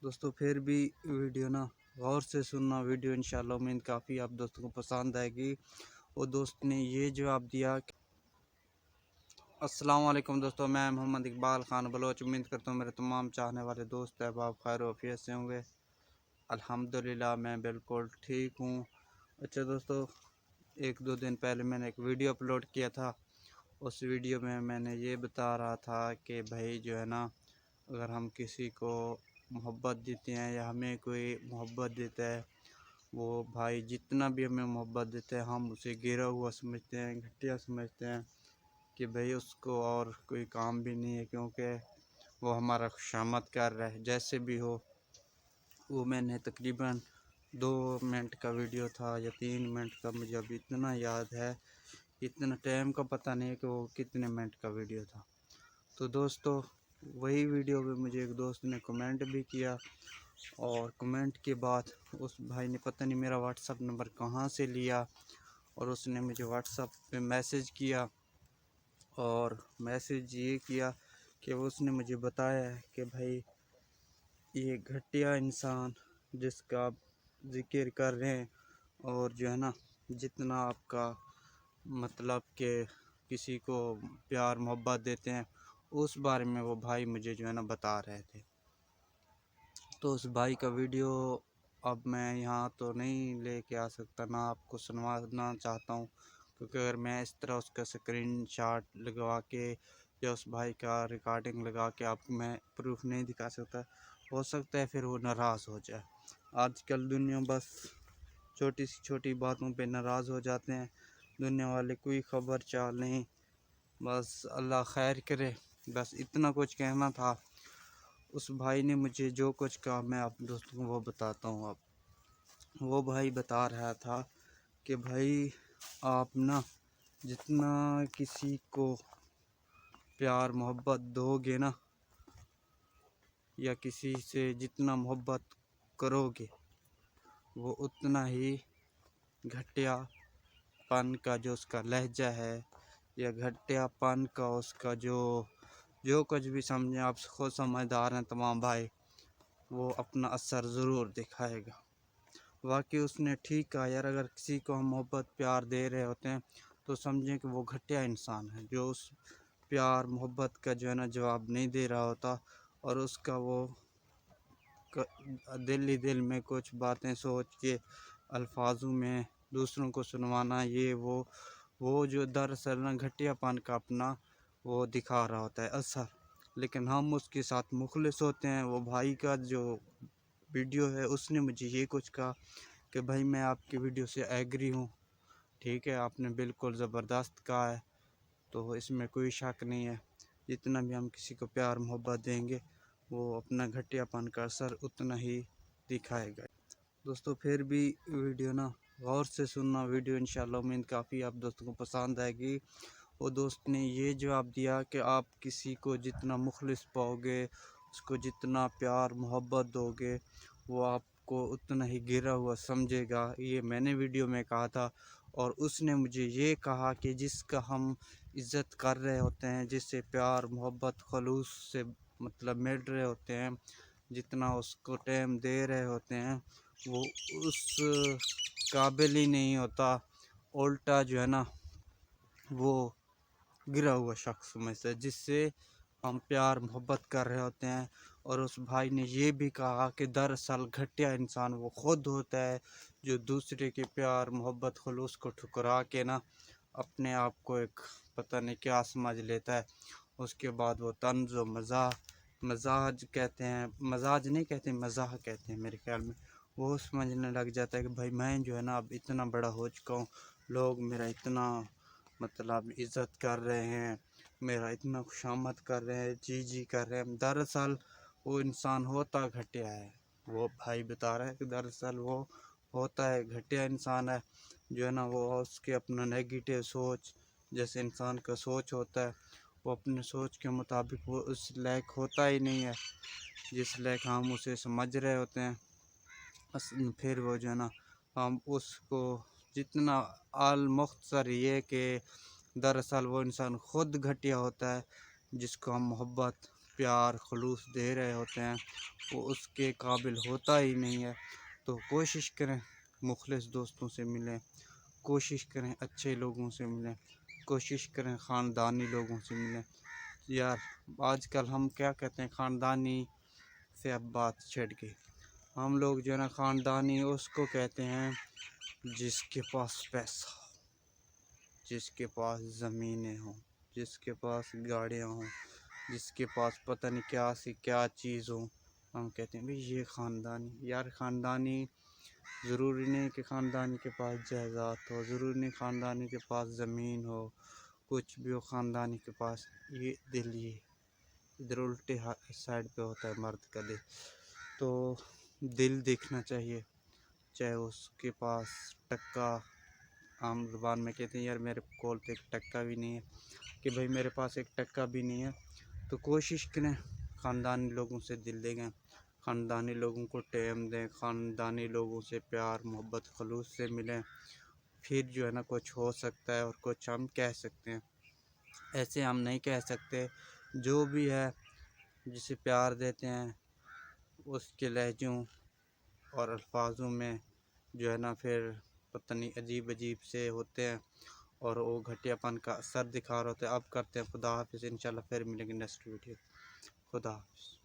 दोस्तों फिर भी वीडियो ना गौर से सुनना। वीडियो इंशाल्लाह उम्मीद काफ़ी आप दोस्तों को पसंद आएगी। और दोस्त ने ये जवाब दिया कि अस्सलाम वालेकुम दोस्तों, मैं मोहम्मद इकबाल ख़ान बलोच उम्मीद करता हूँ मेरे तमाम चाहने वाले दोस्त अहबाब खैर वाफियत से होंगे। अल्हम्दुलिल्लाह मैं बिल्कुल ठीक हूँ। अच्छा दोस्तों, एक दो दिन पहले मैंने एक वीडियो अपलोड किया था। उस वीडियो में मैंने ये बता रहा था कि भाई जो है ना, अगर हम किसी को मोहब्बत देते हैं या हमें कोई मोहब्बत देता है, वो भाई जितना भी हमें मोहब्बत देते हैं हम उसे गिरा हुआ समझते हैं, घटिया समझते हैं कि भाई उसको और कोई काम भी नहीं है, क्योंकि वो हमारा खुशामद कर रहा है। जैसे भी हो, वो मैंने तकरीबन 2 मिनट का वीडियो था या 3 मिनट का, मुझे अभी इतना याद है, इतना टाइम का पता नहीं है कि वो कितने मिनट का वीडियो था। तो दोस्तों, वही वीडियो पे मुझे एक दोस्त ने कमेंट भी किया, और कमेंट के बाद उस भाई ने पता नहीं मेरा व्हाट्सअप नंबर कहाँ से लिया, और उसने मुझे व्हाट्सअप पे मैसेज किया। और मैसेज ये किया कि उसने मुझे बताया है कि भाई ये घटिया इंसान जिसका आप जिक्र कर रहे हैं, और जो है ना, जितना आपका मतलब कि किसी को प्यार मोहब्बत देते हैं, उस बारे में वो भाई मुझे जो है ना बता रहे थे। तो उस भाई का वीडियो अब मैं यहाँ तो नहीं लेके आ सकता, ना आपको सुनवाना चाहता हूँ, क्योंकि अगर मैं इस तरह उसका स्क्रीनशॉट लगवा के या उस भाई का रिकॉर्डिंग लगा के आपको मैं प्रूफ नहीं दिखा सकता। हो सकता है फिर वो नाराज़ हो जाए। आजकल दुनिया बस छोटी सी छोटी बातों पे नाराज़ हो जाते हैं। दुनिया वाले कोई खबर चाल नहीं, बस अल्लाह खैर करे। बस इतना कुछ कहना था। उस भाई ने मुझे जो कुछ कहा मैं आप दोस्तों को वो बताता हूँ। अब वो भाई बता रहा था कि भाई आप ना जितना किसी को प्यार मोहब्बत दोगे ना, या किसी से जितना मोहब्बत करोगे, वो उतना ही घटियापन का जो उसका लहजा है, या घटियापन का उसका जो जो कुछ भी समझें, आप खुद समझदार हैं तमाम भाई, वो अपना असर ज़रूर दिखाएगा। वाकई उसने ठीक कहा यार, अगर किसी को हम मोहब्बत प्यार दे रहे होते हैं तो समझें कि वो घटिया इंसान है, जो उस प्यार मोहब्बत का जो है ना जवाब नहीं दे रहा होता, और उसका वो दिल ही दिल में कुछ बातें सोच के अल्फाजों में दूसरों को सुनवाना, ये वो जो दरअसल ना घटियापन का अपना वो दिखा रहा होता है असर। लेकिन हम उसके साथ मुखलिस होते हैं। वो भाई का जो वीडियो है उसने मुझे ये कुछ कहा कि भाई मैं आपकी वीडियो से एग्री हूँ, ठीक है, आपने बिल्कुल ज़बरदस्त कहा है, तो इसमें कोई शक नहीं है। जितना भी हम किसी को प्यार मोहब्बत देंगे, वो अपना घटियापन का असर उतना ही दिखाएगा। दोस्तों फिर भी वीडियो ना गौर से सुनना। वीडियो इंशाल्लाह उम्मीद काफ़ी आप दोस्तों को पसंद आएगी। और दोस्त ने ये जवाब दिया कि आप किसी को जितना मुखलिस पाओगे, उसको जितना प्यार मोहब्बत दोगे, वो आपको उतना ही गिरा हुआ समझेगा। ये मैंने वीडियो में कहा था। और उसने मुझे ये कहा कि जिसका हम इज़्ज़त कर रहे होते हैं, जिससे प्यार मोहब्बत खलूस से मतलब मिल रहे होते हैं, जितना उसको टाइम दे रहे होते हैं, वो उस काबिल ही नहीं होता। उल्टा जो है ना, वो गिरा हुआ शख्स में से जिससे हम प्यार मोहब्बत कर रहे होते हैं। और उस भाई ने ये भी कहा कि दरअसल घटिया इंसान वो खुद होता है जो दूसरे के प्यार मोहब्बत खलूस को ठुकरा के ना अपने आप को एक पता नहीं क्या समझ लेता है। उसके बाद वो तंज व मजाज कहते हैं, मजाज नहीं कहते, मजाह कहते हैं मेरे ख्याल में, वो समझने लग जाता है कि भाई मैं जो है ना अब इतना बड़ा हो चुका हूँ, लोग मेरा इतना मतलब इज़्ज़त कर रहे हैं, मेरा इतना खुशामद कर रहे हैं, जी कर रहे हैं। दरअसल वो इंसान होता घटिया है। वो भाई बता रहा है कि दरअसल वो होता है घटिया इंसान है, जो है ना वो उसके अपना नेगेटिव सोच, जैसे इंसान का सोच होता है, वो अपने सोच के मुताबिक वो उस लायक होता ही नहीं है जिस लायक हम उसे समझ रहे होते हैं। फिर वो जो है ना, हम उसको जितना आल मुख्तसर ये कि दरअसल वो इंसान ख़ुद घटिया होता है जिसको हम मोहब्बत प्यार खलूस दे रहे होते हैं वो उसके काबिल होता ही नहीं है। तो कोशिश करें मुखलिस दोस्तों से मिलें, कोशिश करें अच्छे लोगों से मिलें, कोशिश करें ख़ानदानी लोगों से मिलें। यार आजकल हम क्या कहते हैं, ख़ानदानी से अब बात छिड़ गई। हम लोग जो है ना ख़ानदानी उसको कहते हैं जिसके पास पैसा, जिसके पास ज़मीनें हों, जिसके पास गाड़ियाँ हों, जिसके पास पता नहीं क्या सी क्या चीज़ हो। हम कहते हैं भाई ये ख़ानदानी। यार ख़ानदानी ज़रूरी नहीं कि ख़ानदानी के पास जायदाद हो, ज़रूरी नहीं ख़ानदानी के पास ज़मीन हो, कुछ भी हो। ख़ानदानी के पास ये दिल, ये इधर उल्टे साइड पे होता है मर्द का दिल। तो दिल देखना चाहिए, चाहे उसके पास टक्का, आम ज़ुबान में कहते हैं यार मेरे कोल पे एक टक्का भी नहीं है, कि भाई मेरे पास एक टक्का भी नहीं है। तो कोशिश करें ख़ानदानी लोगों से दिल दें, ख़ानदानी लोगों को टाइम दें, ख़ानदानी लोगों से प्यार मोहब्बत खलूस से मिलें। फिर जो है ना कुछ हो सकता है और कुछ हम कह सकते हैं। ऐसे हम नहीं कह सकते। जो भी है जिसे प्यार देते हैं उसके लहजों और अल्फाजों में जो है ना फिर पता नहीं अजीब अजीब से होते हैं और वो घटियापन का असर दिखा रहे होते हैं। अब करते हैं खुदा हाफिज़, इंशाल्लाह फिर मिलेंगे नेक्स्ट वीडियो। खुदा हाफिज़।